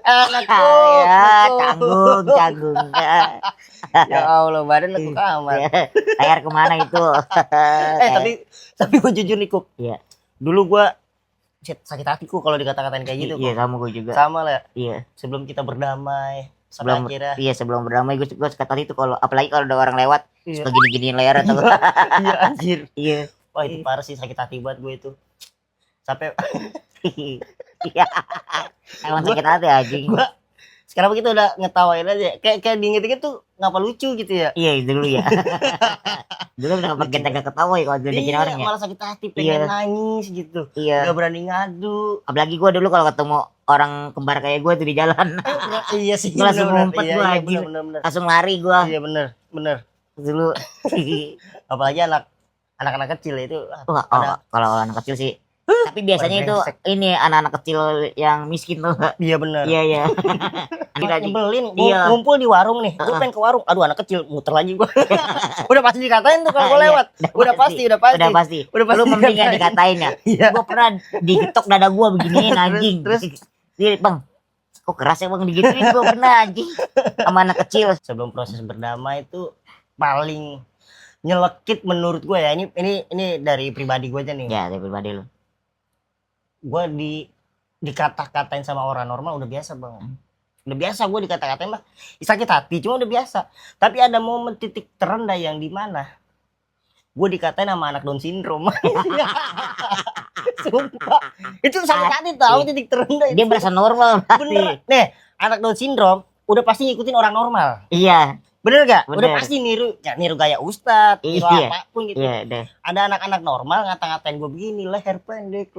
Anakku, Ya, canggung. ya Allah, badan lekuk amat. Layar kemana itu? Tapi gue jujur nih, Kuk. Iya. Dulu gue sakit hatiku kalau dikata-katain kayak gitu. Iya, Kuk. kamu gue juga. Sama lah. Iya. Sebelum kita berdamai, Sebelum akhirnya. iya sebelum berdamai gue suka tadi itu kalau apalagi kalau ada orang lewat Iya. suka gini-giniin layar atau Iya anjir. iya. Wah itu parah sih, sakit hati banget gue itu. Sampai Iya. Emang sakit hati anjing. gue sekarang begitu udah ngetawain aja. Kayak diinget-inget tuh ngapa lucu gitu ya. Iya dulu ya. Dulu kenapa kita gak ketawa ya kalau diledekin Iya, orang ya. malah sakit hati, pengen Iya. nangis gitu. Iya. Gak berani ngadu. Apalagi gue dulu kalau ketemu orang kembar kayak gue tuh di jalan Iya sih. Gua langsung bener-bener. ngumpet Iya, gua, iya, anjir. bener-bener. langsung lari gue Iya bener. dulu. Apalagi anak-anak kecil itu. Wah, kalau anak kecil sih. Tapi biasanya itu brengsek. ini anak-anak kecil yang miskin tuh. Iya bener. Iya iya. Nyebelin. Iya. Ngumpul di warung nih. Gue pengen ke warung. Aduh anak kecil muter lagi gue. Udah pasti dikatain tuh kalau gue Iya, lewat. Udah pasti. Udah pasti. Udah pasti Lu mending ya dikatain. dikatain ya. Iya. Gue pernah digetok dada gue beginiin anjing. Terus? Dia bang, kok keras ya bang digituin gue pernah anjing sama anak kecil. Sebelum proses berdamai itu paling nyelekit menurut gue ya. Ini dari pribadi gue aja nih. Ya dari pribadi lu. Gue dikata-katain sama orang normal udah biasa bang. Udah biasa gue dikata-katain mah sakit hati, cuma udah biasa. Tapi ada momen titik terendah yang dimana gue dikatain sama anak Down syndrome. Sumpah itu sakit hati tau, titik terendah itu. Dia berasa normal Bener. berarti. Nih anak Down syndrome udah pasti ngikutin orang normal. Iya. Bener gak? Udah Bener. pasti niru gaya ustadz, niru Iya. apapun gitu. Iya deh. Ada anak-anak normal ngata-ngatain gue begini, leher pendek.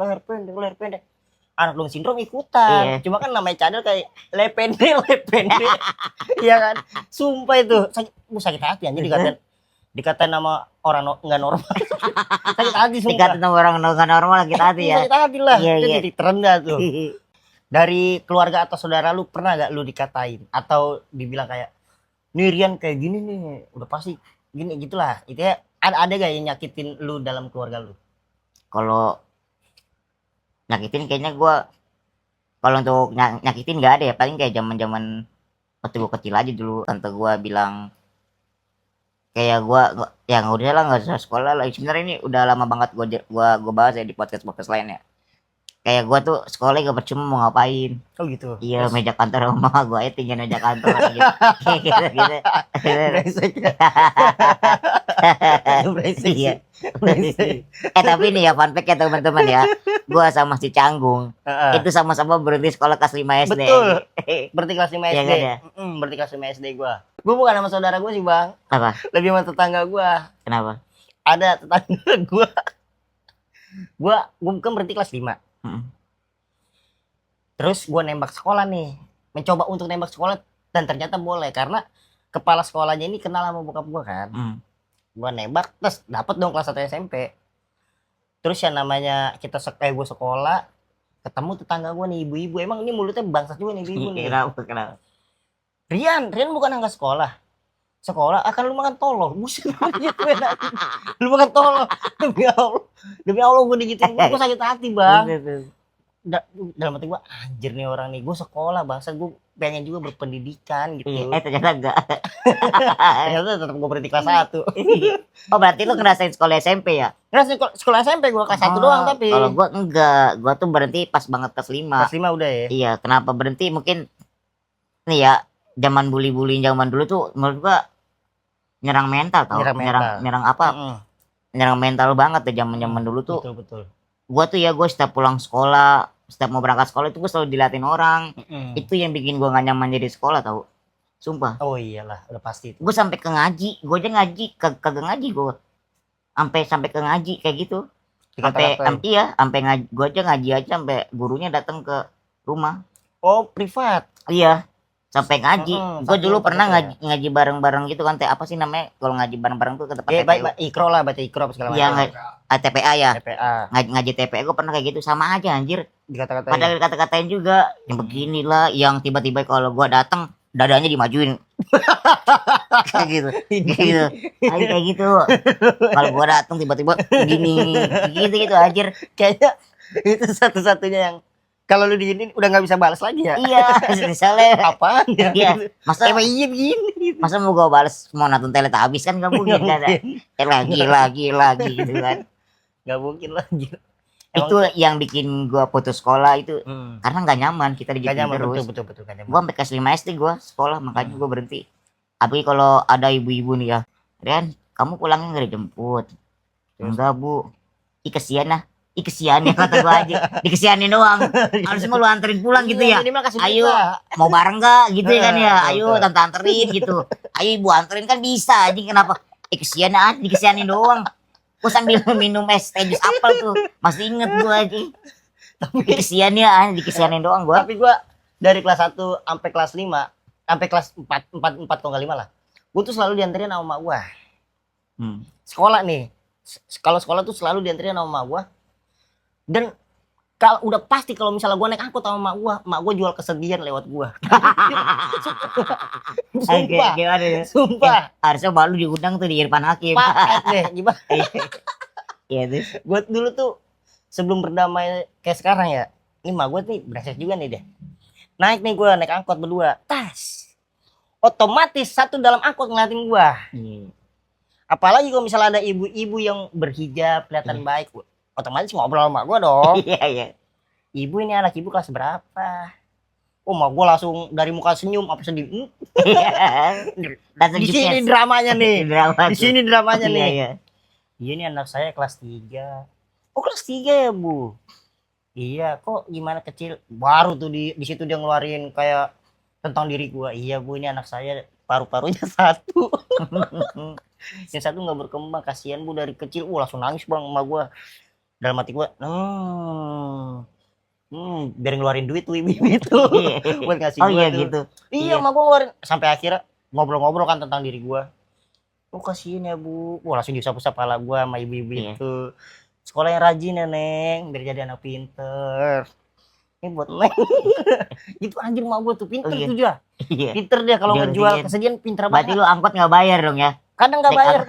Anak Down syndrome ikutan. Iya. Cuma kan namanya cadel kayak le pendek. Iya kan? Sumpah itu sakit hati anjir dikatain nama orang nggak normal. Sakit hati sumpah. Dikatain sama orang nggak normal kita hati ya. Sakit hati lah. Iya, Itu iya. titik terendah tuh. Dari keluarga atau saudara lu pernah gak lu dikatain atau dibilang kayak nih Rian kayak gini nih, udah pasti gini gitulah. Itu ya ada gak yang nyakitin lu dalam keluarga lu? Kalau nyakitin kayaknya gue kalau untuk nyakitin nggak ada ya, paling kayak zaman waktu gue kecil aja dulu tante gue bilang kayak gue ya nggak usah lah, nggak usah sekolah lah. Sebenarnya ini udah lama banget gue bahas ya di podcast lain ya. Kayak gue tuh sekolah gak percuma mau ngapain. Oh gitu. Iya, meja kantor rumah gue aja tinggal meja kantor gitu. Gitu. Brengsek. Brengsek. Iya. Brengsek. Tapi nih ya fun fact ya teman-teman ya. Gua sama si Canggung Heeh. itu sama-sama berhenti sekolah kelas 5 SD. Betul. Berarti kelas 5 Iya SD. kan ya? Berarti kelas 5 SD gua. Gua bukan sama saudara gua sih, Bang. Apa? Lebih sama tetangga gua. Kenapa? Ada tetangga gua. Gua kan berarti kelas 5. Terus gue nembak sekolah nih, mencoba untuk nembak sekolah dan ternyata boleh karena kepala sekolahnya ini kenal sama bokap gue kan. Gue nembak terus dapet dong kelas 1 SMP. Terus yang namanya gue sekolah ketemu tetangga gue nih ibu-ibu, emang ini mulutnya bangsat juga nih ibu-ibu nih. Kenapa? Rian bukan nggak sekolah akan lu makan tolong, buset gitu ya. Lu makan tolong demi Allah gue digituin, gue sakit hati bang. Dalam hati gue anjir nih orang nih, gue sekolah bangsa, gue pengen juga berpendidikan gitu. Ternyata enggak. Ternyata tetap gue berhenti kelas 1. Oh berarti lu ngerasain sekolah SMP ya? Ngerasain sekolah SMP gue kelas 1 doang tapi. Kalau gua enggak, gua tuh berhenti pas banget kelas 5. Kelas 5 udah ya? Iya, kenapa berhenti mungkin nih ya, zaman bully-bully zaman dulu tuh menurut gua nyerang mental tau. Nyerang apa? Nyerang mental banget tuh zaman dulu tuh. Betul. Gua setiap pulang sekolah, setiap mau berangkat sekolah itu gua selalu diliatin orang. Itu yang bikin gua gak nyaman jadi sekolah tau. Sumpah. Oh iyalah, udah pasti itu. Gua sampai ke ngaji, gua aja ngaji kagak ngaji gua. Sampai ke ngaji kayak gitu. Sampai ngaji, gua aja ngaji aja sampai gurunya datang ke rumah. Oh, privat. Iya. Sampai ngaji. Gue dulu pernah ngaji bareng-bareng gitu kan. Apa sih namanya kalau ngaji bareng-bareng tuh ke tempat Ikro lah, baca ikro segala macam. Iya, TPA ya. TPA. Ngaji TPA gue pernah kayak gitu, sama aja anjir. Dikata-katain. Padahal kata-katain juga yang beginilah, yang tiba-tiba kalau gua datang dadanya dimajuin. Kayak gitu. Kayak gitu. Kalau gua datang tiba-tiba gini, gitu anjir. Kayaknya Itu satu-satunya yang kalau lu diinin udah nggak bisa balas lagi ya. Iya, misalnya Apaan ya? iya, masa Emang iya begini. masa mau gua balas mau nonton Teletubbies kan gak mungkin Nggak kan. mungkin. Lagi gitu kan. Nggak mungkin lagi. Itu yang bikin gua putus sekolah itu karena nggak nyaman kita Gak digituin nyaman, terus. betul gak nyaman. Gua sampai kelas 5 SD gua sekolah, makanya gua berhenti. Tapi kalau ada ibu-ibu nih ya, Ren, kamu pulangnya nggak dijemput? Enggak bu, kesian lah, kesian ya kata gua aja, dikesianin doang. Harusnya mau lu anterin pulang gitu ya. Minimal kasih Ayo, duit. mau bareng gak gitu ya kan ya? Betul, Ayo betul. tante anterin gitu. Ayo ibu anterin kan bisa aja, kenapa? Kesian aja, dikesianin doang. Gua sambil minum es teh jus apel tuh, masih inget gua aja. Dikesian ya, dikesianin doang gua. Tapi gua dari kelas 1 sampai kelas 5, sampai kelas 4 kalau nggak 5 lah. Gua tuh selalu dianterin sama emak gua. Sekolah nih. Kalau sekolah tuh selalu dianterin sama emak gua. Dan kalau udah pasti kalau misalnya gua naik angkot sama emak gua jual kesedihan lewat gua. Sumpah. Gimana ya? Sumpah. Harusnya malu diundang tuh di Irfan Hakim. Paket deh, gimana? Iya tuh. Gua dulu tuh sebelum berdamai kayak sekarang ya. Ini emak gua nih brengsek juga nih deh. Naik nih gua naik angkot berdua. Tas. Otomatis satu dalam angkot ngeliatin gua. Iya. Apalagi kalau misalnya ada ibu-ibu yang berhijab kelihatan baik, otomatis ngobrol sama gua dong. Iya, iya. Ibu, ini anak ibu kelas berapa? Oh, mak gua langsung dari muka senyum apa sedih. Langsung Di sini jukes. dramanya nih. Drama Di tuh. sini dramanya Iya, nih. iya. Iya, ini anak saya kelas 3. Oh, kelas 3 ya, Bu? Iya, kok gimana kecil? Baru tuh di situ dia ngeluarin kayak tentang diri gua. Iya, Bu, ini anak saya paru-parunya 1. Yang 1 nggak berkembang, kasihan Bu, dari kecil. Langsung nangis Bang sama gua. Dalam hati gua, biar ngeluarin duit tuh ibu itu buat ngasih Oh gua iya tuh. gitu. Iya, sama gua ngeluarin sampai akhirnya ngobrol-ngobrol kan tentang diri gua. Oh, kasihan ya Bu. Langsung diusap-usap kepala gua sama ibu-ibu Iya. itu. Sekolah yang rajin ya, Neng, biar jadi anak pinter. Ini buat Neng. Gitu anjir, mak gua tuh pinter Oh, iya. tuh dia. Iya. Pinter dia kalau Jual ngejual kesedihan. kesedihan, pinter Berarti banget. lu angkot nggak bayar dong ya? Kadang nggak naik bayar.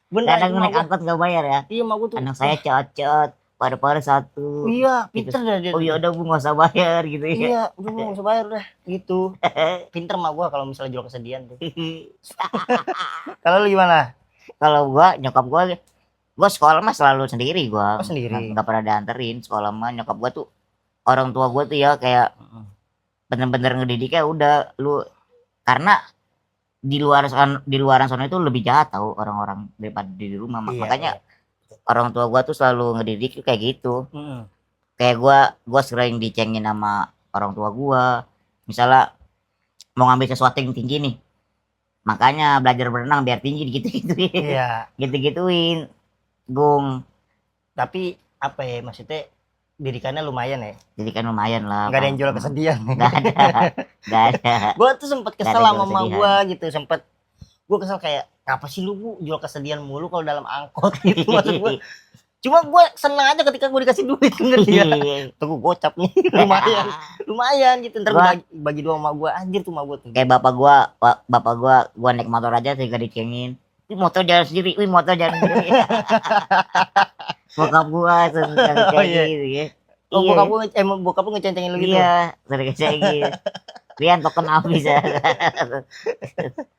Bener, Kadang mak naik gua. angkot nggak bayar ya? Iya, mak gua tuh. Anak saya cocot, paru-paru 1. Iya, pinter dah dia. Oh iya udah bu nggak usah bayar gitu ya. Iya, udah nggak usah bayar udah gitu. Pinter mak gua kalau misalnya jual kesedihan tuh. Kalau lu gimana? Kalau gua nyokap gua sekolah mah selalu sendiri gua. Oh, sendiri. Nggak pernah dianterin sekolah mah. Nyokap gua tuh orang tua gua tuh ya kayak bener-bener ngedidiknya udah lu, karena di luaran sana itu lebih jahat tahu orang-orang daripada di rumah. Iya, Makanya iya. orang tua gua tuh selalu ngedidik kayak gitu. Mm-mm. Kayak gua sering dicengin sama orang tua gua. Misalnya mau ngambil sesuatu yang tinggi nih, makanya belajar berenang biar tinggi gitu-gituin. Iya, Gitu-gituin, Gung. tapi apa ya, maksudnya didikannya lumayan ya. Jadi kan lumayan lah. Nggak ada yang jual kesedihan. Nggak ada. Nggak ada. Gua tuh sempet Nggak kesel ada sama jual mama kesedihan. gua gitu, gua kesel kayak apa sih lu Bu jual kesedihan mulu kalau dalam angkot gitu. Maksud gua, cuma gua seneng aja ketika gua dikasih duit, ngerti ya. Tuh gua gocap nih, lumayan gitu. Ntar gua bagi dua sama gua, anjir tuh sama gua tuh. Kayak bapak gua naik motor aja juga dicengin. Wih motor jalan sendiri, wih motor jalan sendiri. Bokap gua sering Oh, iya. gitu ya. Oh, Iya. bokap lu ngeceng-cengin lu gitu. Iya, sering kayak gitu. Rian token habis ya.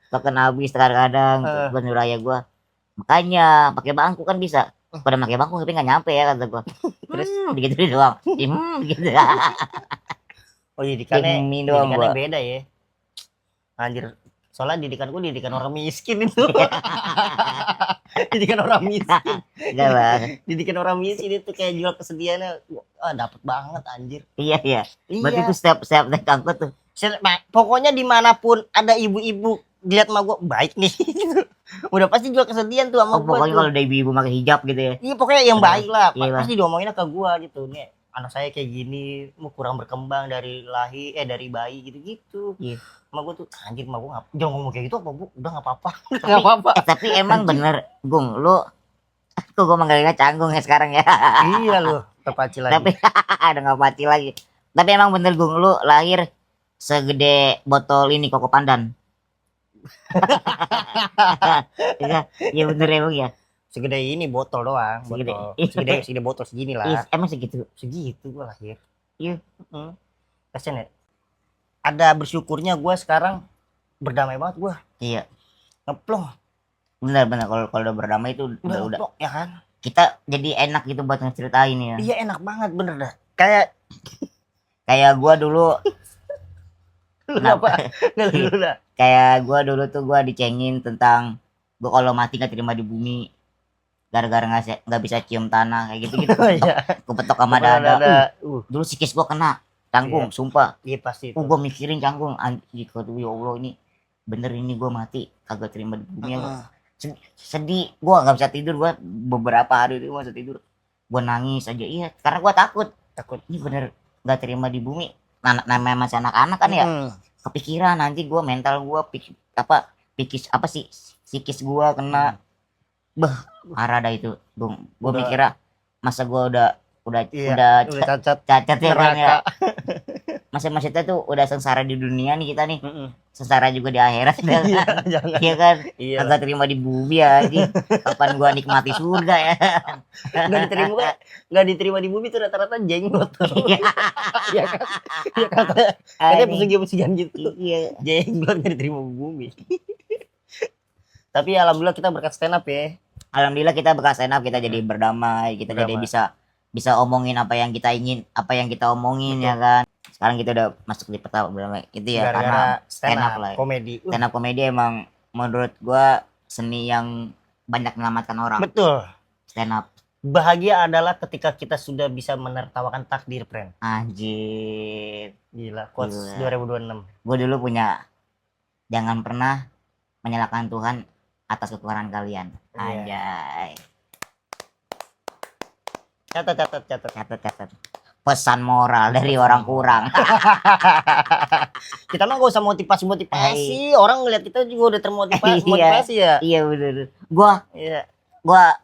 Token habis kadang-kadang gua nyuruh ayah gua. Makanya pakai bangku kan bisa. Pada pakai bangku tapi nggak nyampe ya kata gua. Terus begitu doang. Gitu. Oh, didikannya Ini doang gua. beda ya. Anjir. Soalnya didikan gua didikan orang miskin itu. Didikan orang miskin. Enggak lah. Didikan orang miskin itu kayak jual kesedihannya. Dapet banget anjir. Iya. Iya. Berarti tuh setiap naik angkot tuh. Pokoknya dimanapun ada ibu-ibu dilihat sama gua baik nih. Udah pasti jual kesedihan tuh sama gua. Pokoknya tuh. kalau ada ibu-ibu pakai hijab gitu ya. Iya, pokoknya yang baik lah. Iya, Pasti diomonginnya ke gua gitu. Nih, anak saya kayak gini, mau kurang berkembang dari bayi gitu-gitu. Iya. Sama gua tuh anjir, sama gua jangan ngomong kayak gitu apa, Bu? Udah enggak apa-apa. Enggak apa-apa. Tapi emang bener, Gung, lu kok gua manggilnya Canggung ya sekarang ya. Iya loh, terpaci lagi. Tapi ada nggak pati lagi. Tapi emang bener Gung, lu lahir segede botol ini koko pandan. Iya bener emang ya. segede ini botol doang, Segede- segede botol segini lah. Emang segitu? Segitu gua lahir. Iya. Kasian ya. Ada bersyukurnya gua sekarang berdamai banget gua. Iya. Ngeplong. Benar kalau udah berdamai itu udah Ngeplong, ya kan? kita jadi enak gitu buat ngeceritain ya. Iya enak banget bener dah. Kayak Gua dulu lu Kenapa? apa? Nggak lu dah. kayak gua dulu tuh gua dicengin tentang gua kalau mati nggak terima di bumi gara-gara nggak bisa cium tanah kayak gitu-gitu. Oh iya. Kepetok sama dada. Dulu sikis gua kena canggung, sumpah. Iya pasti itu. Gua mikirin canggung anjir, ya Allah ini bener ini gua mati kagak terima di bumi. Sedih, gua nggak bisa tidur, gua beberapa hari itu gua bisa tidur, gua nangis aja. Iya, karena gua takut ini bener nggak terima di bumi. Namanya masih anak-anak kan ya, kepikiran nanti gua mental gua psikis gua kena. Parah dah itu Bung. Gua mikirnya masa gua udah cacat ya kan ya. Masih tuh udah sengsara di dunia nih kita nih. Sengsara juga di akhirat. Iya kan? Kagak terima di bumi ya. Kapan gua nikmati surga ya. Nggak diterima di bumi tuh rata-rata jenggot. Iya kan? Iya katanya pesugihan gitu. Iya. Jenggot nggak diterima di bumi. Tapi alhamdulillah kita berkat stand up ya. Alhamdulillah kita berkat stand up, kita jadi berdamai, kita jadi bisa omongin apa yang kita ingin, apa yang kita omongin. Betul. Ya kan. Sekarang kita udah masuk di peta berdamai itu ya. Gara-gara karena stand up lah. Komedi. Stand up komedi emang menurut gua seni yang banyak menyelamatkan orang. Betul. Stand up. Bahagia adalah ketika kita sudah bisa menertawakan takdir, friend. Anjir. Gila, quotes 2026. Gua dulu punya, jangan pernah menyalahkan Tuhan atas kekurangan kalian. Anjay. Catat. Pesan moral dari orang kurang. Kita mah gak usah motivasi. Orang ngeliat kita juga udah termotivasi ya. Iya bener. Gua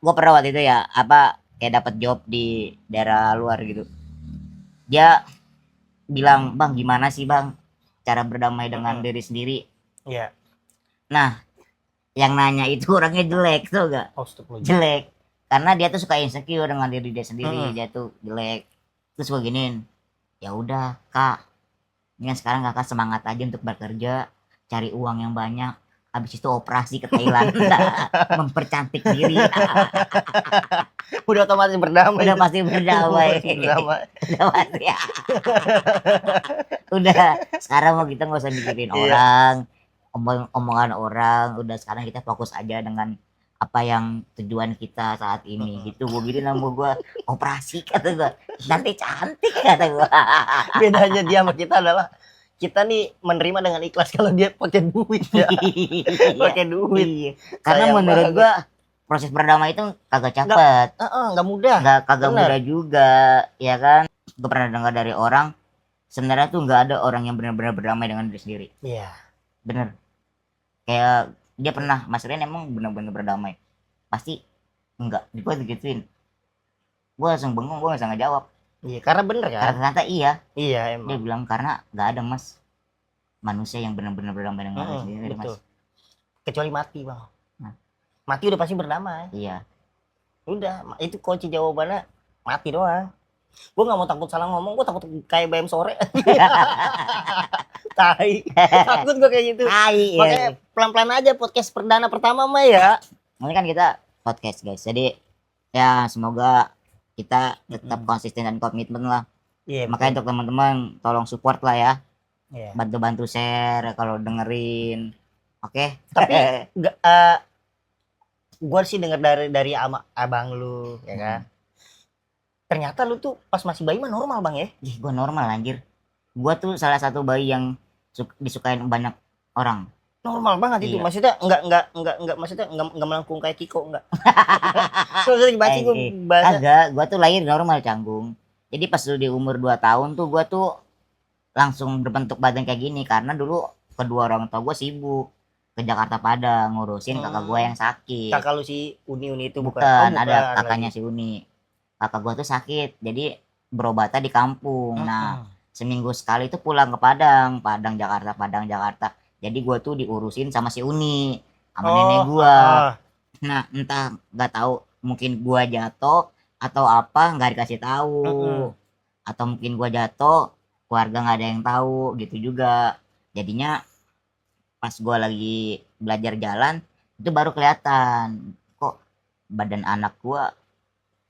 pernah waktu itu ya kayak dapat job di daerah luar gitu. Dia bilang, "Bang, gimana sih, Bang, cara berdamai dengan diri sendiri?" Iya. Nah, yang nanya itu orangnya jelek tuh gak? Jelek. Karena dia tuh suka insecure dengan diri dia sendiri. Dia tuh jelek. Terus gue giniin, ya udah Kak, ini sekarang Kakak semangat aja untuk bekerja, cari uang yang banyak, habis itu operasi ke Thailand, mempercantik diri. Udah otomatis berdamai. Udah pasti berdamai. Udah, sekarang mau kita nggak usah mikirin orang, omongan orang. Udah sekarang kita fokus aja dengan apa yang tujuan kita saat ini gitu. Gue gini nama gue operasi kata gue, nanti cantik kata gue. Bedanya dia sama kita adalah kita nih menerima dengan ikhlas, kalau dia pakai duit ya. Pakai duit. Iya. Karena menurut gue proses berdamai itu kagak cepet, nggak mudah, kagak mudah juga ya kan. Gue pernah dengar dari orang, sebenarnya tuh nggak ada orang yang benar-benar berdamai dengan diri sendiri. Iya. Bener. Kayak dia pernah, Mas Rian emang benar-benar berdamai? Pasti enggak. Gue digituin, gue langsung bengong, gue nggak bisa ngejawab. Iya, karena bener kan? Ternyata iya emang. Dia bilang karena nggak ada Mas manusia yang benar-benar berdamai dengan diri sendiri, Mas. Kecuali mati, Bang. Mati udah pasti berdamai. Iya. Udah, itu kunci jawabannya, mati doang. Gue nggak mau takut salah ngomong, gue takut kayak BM sore. Takut gue kayak gitu. Makanya pelan-pelan aja podcast perdana pertama mah ya. Ini kan kita podcast guys, jadi ya semoga kita tetap konsisten dan komitmen lah. Makanya untuk teman-teman tolong support lah ya. Bantu-bantu share kalau dengerin. Oke. Tapi gue sih denger dari abang lu ya kan. Ternyata lu tuh pas masih bayi mah normal, Bang ya? Gue normal anjir. Gue tuh salah satu bayi yang disukain banyak orang. Normal banget itu. Maksudnya enggak maksudnya enggak melengkung kayak Kiko, enggak. Terus dibaca gue tuh lahir normal, canggung. Jadi pas lu di umur 2 tahun tuh gue tuh langsung berbentuk badan kayak gini karena dulu kedua orang tua gue sibuk ke Jakarta Padang ngurusin kakak gue yang sakit. Kakak lu si Uni itu bukan ada kakaknya si Uni. Kakak gua tuh sakit, jadi berobatnya di kampung. Nah, seminggu sekali itu pulang ke Padang Jakarta. Jadi gua tuh diurusin sama si Uni, sama nenek gua. Nah, entah nggak tahu mungkin gua jatuh atau apa nggak dikasih tahu. Atau mungkin gua jatuh keluarga nggak ada yang tahu gitu juga. Jadinya pas gua lagi belajar jalan itu baru kelihatan kok badan anak gua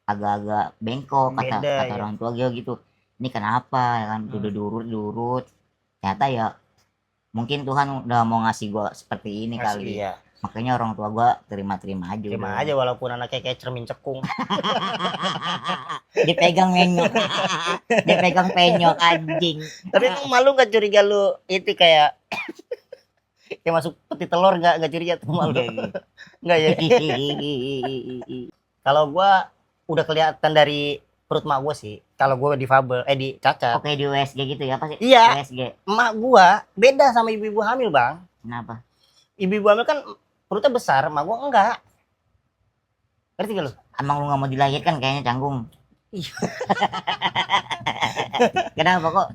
agak-agak bengkok, kata Beda kata ya. orang tua gue gitu. Ini kenapa ya kan, udah diurut-diurut. Ternyata ya mungkin Tuhan udah mau ngasih gua seperti ini Ngasih, kali. iya. Makanya orang tua gua terima-terima aja Terima udah. aja walaupun anaknya kayak cermin cekung. Dipegang menyok. Dipegang penyok anjing. Tapi emang malu nggak curiga lu itu kayak masuk peti telur, nggak curiga tuh malu? Nggak ya. Kalau gua udah kelihatan dari perut mak gua sih. Kalau gua difabel, di cacat. Oke, di USG gitu ya, apa sih? Iya, USG. emak gua beda sama ibu-ibu hamil, Bang. Kenapa? Ibu-ibu hamil kan perutnya besar, emak gua enggak. Ngerti gak lu? Emang lu nggak mau dilahirkan kayaknya canggung. Iya. Kenapa kok?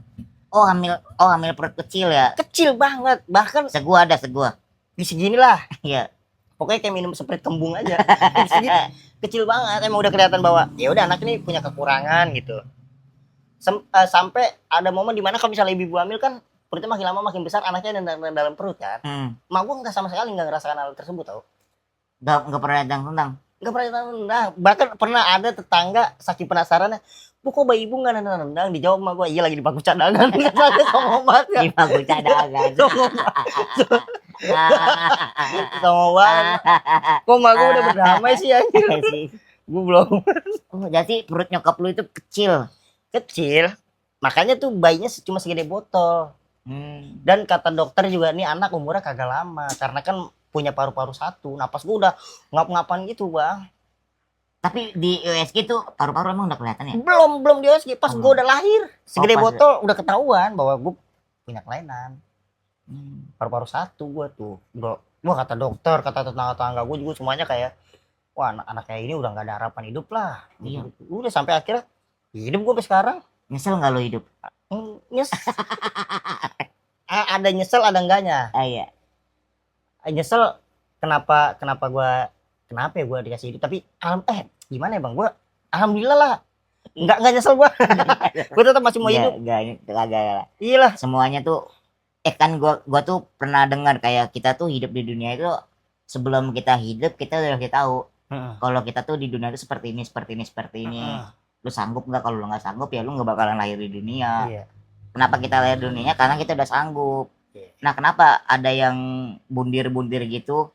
Oh hamil perut kecil ya. Kecil banget, bahkan Segua ada segua. di segini lah. Iya. Pokoknya kayak minum Sprite kembung aja. Di segini, kecil banget. Emang udah kelihatan bahwa ya udah anak ini punya kekurangan gitu. Sampai ada momen dimana kalau misalnya ibu hamil kan perutnya makin lama makin besar, anaknya dalam perut kan. Mak gua nggak sama sekali nggak ngerasakan hal tersebut tau. Nggak pernah datang tentang. Nggak pernah nendang. Bahkan pernah ada tetangga saking penasarannya, bu kok bayi ibu nggak nendang? Dijawab sama gue, iya lagi di bangku cadangan. Katanya sombong banget ya. Di bangku cadangan. Sombong banget. Kok mak gue udah berdamai sih anjir. Gue belum. Oh, jadi perut nyokap lu itu kecil. Kecil. Makanya tuh bayinya cuma segede botol. Dan kata dokter juga nih anak umurnya kagak lama karena kan punya paru-paru satu. Napas gue udah ngap-ngapan gitu, Bang. Tapi di USG tuh paru-paru emang udah kelihatan ya? Belum di USG. Pas gue udah lahir, segede pas botol udah ketahuan bahwa gue punya kelainan. Paru-paru satu gue tuh. Wah kata dokter, kata tetangga-tetangga gue juga semuanya kayak, wah anak kayak ini udah nggak ada harapan hidup lah. Iya. Udah sampai akhirnya hidup gue sampai sekarang. Nyesel nggak lo hidup? Nyesel. Ada nyesel, ada enggaknya. Iya. Nyesel kenapa ya gue dikasih hidup, tapi gimana ya Bang, gue alhamdulillah lah nggak nyesel gue. Gue tetap masih mau hidup. Gak. Iya lah. Semuanya tuh kan gua tuh pernah dengar kayak kita tuh hidup di dunia itu sebelum kita hidup kita udah tahu kalau kita tuh di dunia itu seperti ini. Lu sanggup nggak? Kalau lu nggak sanggup ya lu nggak bakalan lahir di dunia. Iya. Kenapa kita lahir di dunia? Karena kita udah sanggup. Nah, kenapa ada yang bundir-bundir gitu?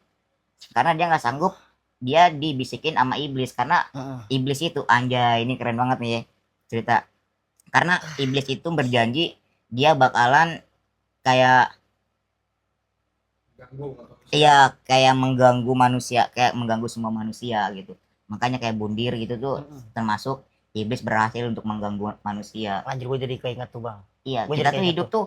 Karena dia nggak sanggup, dia dibisikin sama iblis. Karena iblis itu, anjay, ini keren banget nih ya cerita. Karena iblis itu berjanji dia bakalan kayak kayak mengganggu manusia, kayak mengganggu semua manusia gitu. Makanya kayak bundir gitu tuh termasuk iblis berhasil untuk mengganggu manusia. Anjir, gue jadi keinget tuh Bang. Iya, kita tuh hidup tuh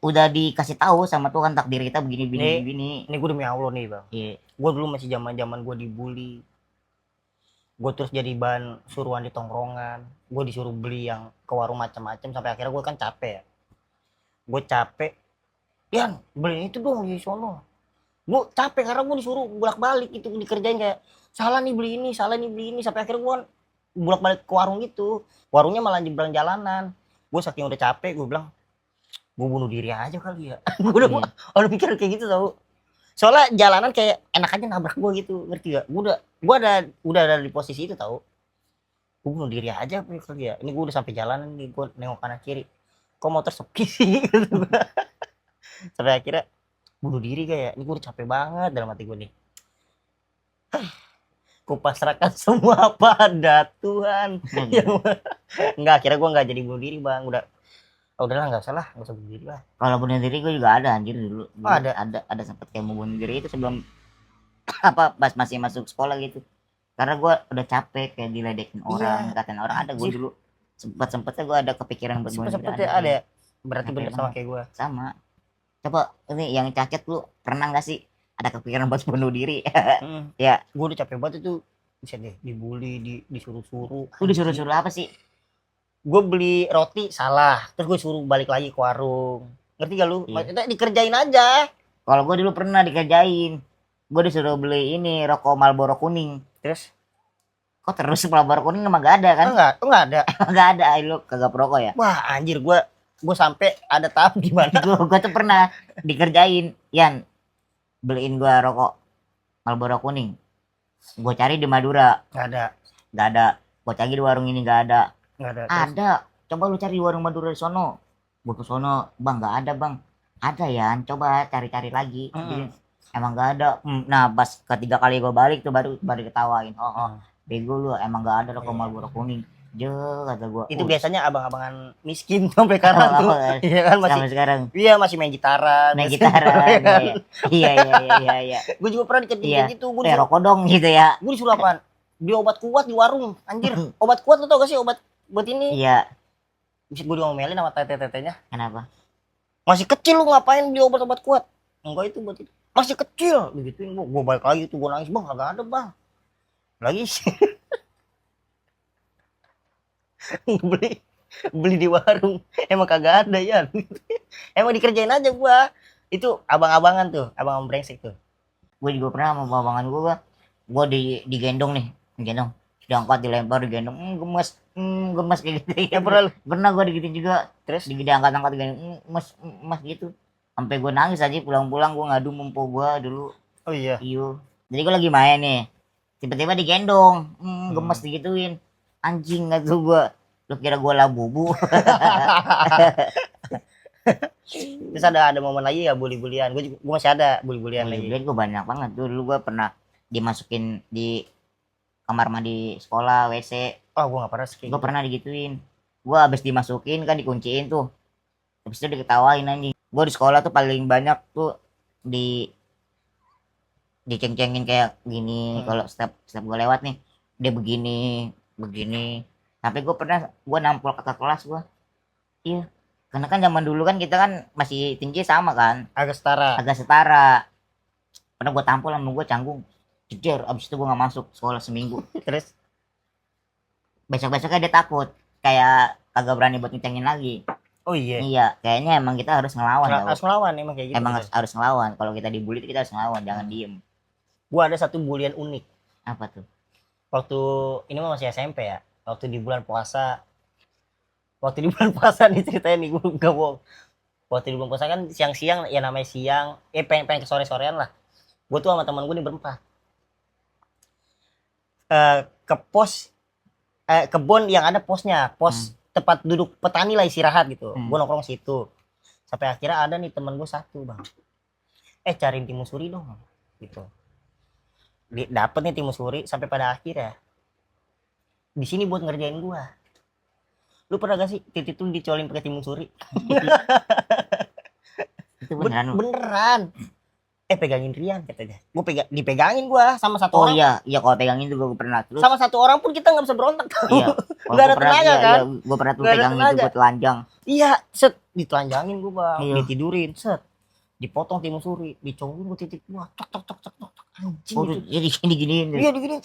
udah dikasih tahu sama Tuhan takdir kita begini. Ini gue demi Allah nih Bang. Iya. Gue dulu masih zaman gue dibully. Gue terus jadi bahan suruhan di tongkrongan. Gue disuruh beli yang ke warung macam-macam sampai akhirnya gue kan capek ya. Gue capek. Yan, beli itu dong di sono. Gue capek karena gue disuruh bolak-balik itu dikerjain kayak salah nih beli ini sampai akhirnya gue bolak-balik ke warung gitu. Warungnya malah nyebrang jalanan. Gue saking udah capek gue bilang gue bunuh diri aja kali ya. Gue udah mikir kayak gitu tau. Soalnya jalanan kayak enak aja nabrak gue gitu, ngerti gak? Gue udah ada di posisi itu tau. Gue bunuh diri aja kali ya. Ini gue udah sampai jalanan nih, gue nengok kanan kiri. Kok motor sepi sih? Sampai akhirnya bunuh diri kayak. Ini gue udah capek banget dalam hati gue nih. Ku pasrahkan semua pada Tuhan. Enggak, akhirnya gue nggak jadi bunuh diri Bang. Udahlah nggak usah bunuh diri lah. Kalau bunuh diri gue juga ada anjir dulu. Ada sempet kayak mau bunuh diri itu sebelum pas masih masuk sekolah gitu. Karena gue udah capek kayak diledekin orang, katain orang. Ada gue dulu sempetnya gue ada kepikiran buat bunuh diri. Sempetnya ada. Berarti bener sama kayak gue. Sama. Coba ini yang cacat lu pernah nggak sih ada kepikiran buat bunuh diri? Ya. Gue udah capek banget itu. Bisa deh dibully, disuruh-suruh. Lu disuruh-suruh apa sih? Gue beli roti salah, terus gue suruh balik lagi ke warung. Ngerti gak lu? Maksudnya dikerjain aja. Kalau gue dulu pernah dikerjain. Gue disuruh beli ini rokok Marlboro kuning. Terus? Kok terus Marlboro kuning emang gak ada kan? Enggak ada. Gak ada, lu kagak perokok ya? Wah anjir, gue sampai ada tahap gimana? Gue tuh pernah dikerjain, Yan, beliin gue rokok Marlboro kuning. Gue cari di Madura, Nggak ada. Gue cari di warung ini nggak ada. ada. Ada, coba lu cari di warung Madura di sono. Gue ke sono, bang nggak ada bang. Ada ya, coba cari-cari lagi. Jadi, emang nggak ada. Nah pas ketiga kali gue balik tuh baru ketawain. Oh, bego lu, emang nggak ada rokok Marlboro kuning. Kata gue. Itu biasanya abang-abangan miskin sampai sekarang tuh. Iya kan sampai sekarang. Iya masih main gitaran. Iya. Gue juga pernah dikerjain gitu. Gue rokok dong gitu ya. Gue disuruh apaan? Beli obat kuat di warung, anjir. Obat kuat lu tau gak sih obat buat ini? Iya. Bisa gue diomelin sama tete-tetenya. Kenapa? Masih kecil lu ngapain beli obat-obat kuat? Enggak itu buat itu. Masih kecil. Begituin gue balik lagi tuh, gue nangis, bang kagak ada bang. Lagi beli di warung emang kagak ada ya. Emang dikerjain aja gua. Itu abang-abangan tuh, abang brengsek tuh. Gue juga pernah sama abangan gue digendong nih, diangkat, dilempar, digendong, gemes kayak gitu ya. Pernah gue digituin juga, terus diangkat digendong, gemes gitu, sampai gue nangis aja. Pulang-pulang gue ngadu mumpo gue dulu. Oh iya. Jadi gue lagi main nih, tiba-tiba digendong, gemes digituin. Anjing gak tuh gue, lu kira gue labubu. Terus ada momen lagi ya bully-bulian. Gue masih ada bully-bulian lagi. Bully-bulian gue banyak banget tuh. Dulu gue pernah dimasukin di kamar mandi sekolah, WC. Oh gue gak pernah sih. Gue pernah digituin. Gue abis dimasukin kan dikunciin tuh, habis itu diketawain anjing. Gue di sekolah tuh paling banyak tuh diceng-cengin kayak gini. Kalau setiap gue lewat nih dia begini. Tapi gue nampol kakak kelas gue. Iya, karena kan zaman dulu kan kita kan masih tinggi sama kan, agak setara. Pernah gue tampol sama gue canggung jejer. Abis itu gue gak masuk sekolah seminggu. Terus besok-besoknya dia takut, kayak kagak berani buat ngecengin lagi. Oh iya. Iya, kayaknya emang kita harus ngelawan. Harus ngelawan emang kayak gitu. Emang harus ngelawan. Kalau kita dibully kita harus ngelawan, jangan diem. Gue ada satu bulian unik. Apa tuh? Waktu ini mah masih SMP ya. Waktu di bulan puasa nih ceritanya nih, gue gak bohong. Waktu di bulan puasa kan siang-siang, ya namanya siang, pengen ke sore-sorean lah. Gue tuh sama teman gue nih berempat ke pos kebun yang ada posnya, tempat duduk petani lah, istirahat gitu. Gue nongkrong situ sampai akhirnya ada nih teman gue satu, bang, cariin timun suri dong gitu. Dapet nih timun suri sampai pada akhirnya di sini buat ngerjain gue. Lu pernah gak sih titik tuh dicolin pakai timun suri? Itu beneran. Pegangin Rian katanya. Dipegangin gua sama satu orang. Oh iya kalau pegangin juga gue pernah. Terus sama satu orang pun kita nggak bisa berontak. Iya. Nggak ada tenaga kan? Iya, gue pernah tuh pegangin itu buat telanjang. Iya, ditelanjangin gua bang. Iya. Ditidurin, dipotong timun suri, dicolin gua titik gua, tok. Anjing. Oh, jadi gini-giniin. Iya diginiin.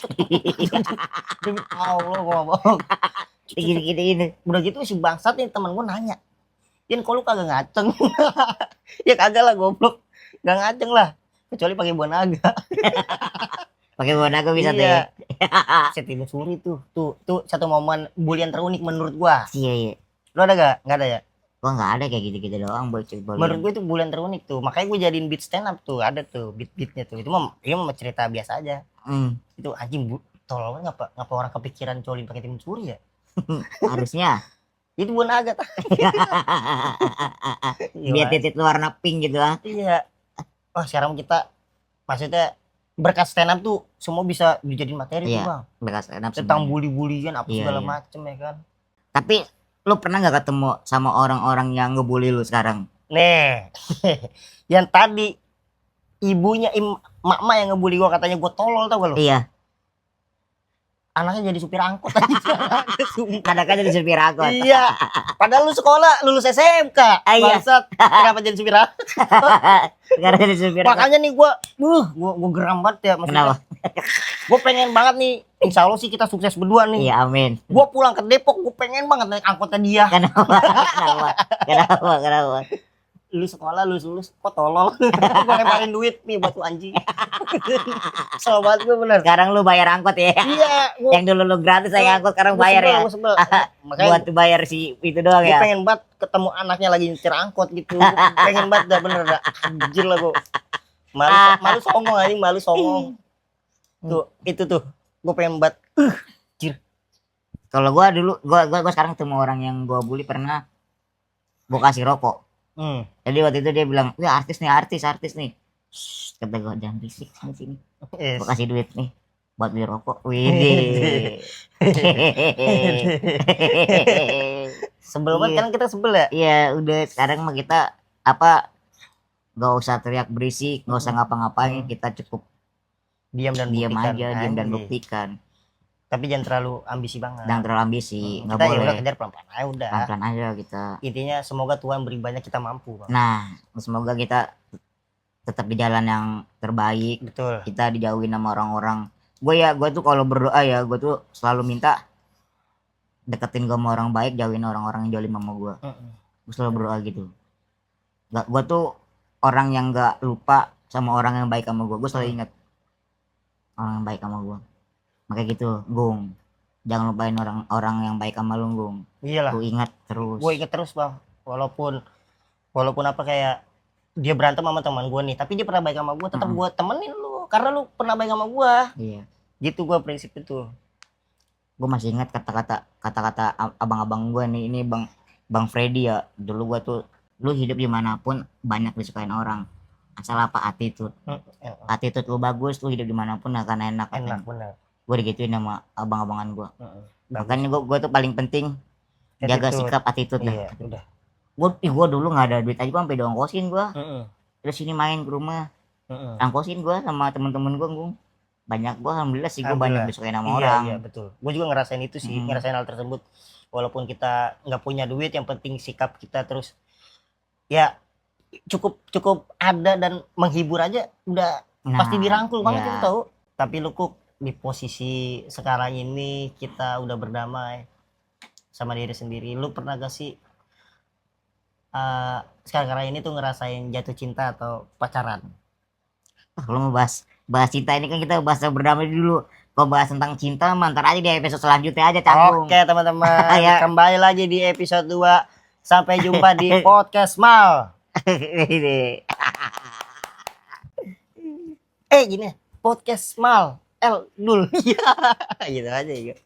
Demi Allah gua bohong. Gini. Udah gitu si bangsat nih teman gua nanya, Yan kok lu kagak ngaceng? Ya kagak lah goblok. Gak ngaceng lah, kecuali pakai buah naga. Pakai buah naga bisa tuh ya. Timun suri tuh satu momen bulian terunik menurut gua. Iya. Lu ada gak? Nggak ada ya? Gua nggak ada kayak gitu doang boy. Menurut gua itu bulian terunik tuh, makanya gua jadiin beat stand up tuh, ada tuh beatnya tuh. Itu mah cerita biasa aja. Itu anjing tolong ngapa orang kepikiran colin pakai timun suri ya? Harusnya. Itu buah naga. Biar titik warna pink gitu ah. Iya. Oh sekarang kita maksudnya berkat stand up tuh semua bisa dijadiin materi tuh bang. Berkat stand up tentang bully-bulian apa segala macem ya kan. Tapi lu pernah gak ketemu sama orang-orang yang ngebully lu sekarang? Nih yang tadi ibunya emak-emak yang ngebully gua, katanya gua tolol, tau gak lu? Iya. Anaknya jadi supir angkot aja. Anaknya jadi supir angkot. Iya. Padahal lu sekolah lulus SMK. Bangsat. Kenapa jadi supir angkot? Karena jadi supir angkot. Makanya nih gua geram banget ya. Kenapa? Gue pengen banget nih, insya Allah sih kita sukses berdua nih. Iya amin. Gua pulang ke Depok, gue pengen banget naik angkotnya dia. Kenapa? Lu sekolah lulus kok tolol. Gue lemparin duit nih buat lu anjing. Kesel banget gue bener. Sekarang lu bayar angkot ya. Iya, gue Yang dulu lu gratis saya angkot sekarang bayar ya. sebel. Makanya Buat bayar si itu doang gue ya. pengen banget ketemu anaknya lagi nyetir angkot gitu. Gua pengen banget dah bener dah. Anjir lah gue. Malu songong anjing, malu songong. Tuh, itu tuh. Gue pengen banget. Kalau gua dulu gua sekarang ketemu orang yang gua bully pernah gua kasih rokok. Jadi waktu itu dia bilang, "Ya artis nih." Shh, kata gua jangan berisik sini. Yes. Gua kasih duit nih buat beli rokok. Widih. Sebel banget kan kita sebel ya. Iya, udah sekarang mah kita apa gak usah teriak berisik, gak usah ngapa-ngapain, kita cukup Diam dan diam buktikan. aja, diam dan Anjing. buktikan. Tapi jangan terlalu ambisi banget. Jangan terlalu ambisi, nggak Kita ya boleh. udah kejar pelan-pelan aja udah. Pelan-pelan aja kita. Intinya semoga Tuhan beri banyak kita mampu, Bang. Nah, semoga kita tetap di jalan yang terbaik. Betul. Kita dijauhin sama orang-orang. Gue tuh kalau berdoa ya, gue tuh selalu minta deketin gue sama orang baik, jauhin orang-orang yang jolim sama gue. Gue selalu berdoa gitu. Gue tuh orang yang gak lupa sama orang yang baik sama gue. Gue selalu ingat orang yang baik sama gue. Makanya gitu, Gung. Jangan lupain orang-orang yang baik sama lu, Gung. Iyalah. Gue ingat terus. Gue inget terus, Bang. Walaupun apa kayak dia berantem sama teman gue nih, tapi dia pernah baik sama gue, tetap gue temenin lu karena lu pernah baik sama gue. Iya. Gitu gue prinsip itu. Gue masih ingat kata-kata abang-abang gue nih, ini Bang Freddy ya. Dulu gue tuh, lu hidup dimanapun banyak disukain orang. Asal apa attitude. Attitude lu bagus, lu hidup dimanapun akan enak. Enak bener. Gue digituin sama abang-abangan gue. Makanya gue tuh paling penting jaga sikap attitude iya, dah. Gue dulu nggak ada duit aja gue sampai diongkosin gue. Terus sini main ke rumah, angkosin gue sama temen-temen gue, banyak gue alhamdulillah sih gue banyak disukain sama orang. Iya betul. Gue juga ngerasain itu sih, ngerasain hal tersebut. Walaupun kita nggak punya duit, yang penting sikap kita terus ya cukup ada dan menghibur aja udah pasti dirangkul banget itu tahu. Tapi lu Kuk, di posisi sekarang ini kita udah berdamai sama diri sendiri. Lu pernah gak sih sekarang ini tuh ngerasain jatuh cinta atau pacaran? Kalau mau bahas cinta ini kan kita bahas berdamai dulu. Kalau bahas tentang cinta mantar aja di episode selanjutnya aja, canggung. Oke teman-teman, kembali lagi di episode 2. Sampai jumpa di podcast Mal. Gini, podcast Mal L Dul. Gitu aja ya.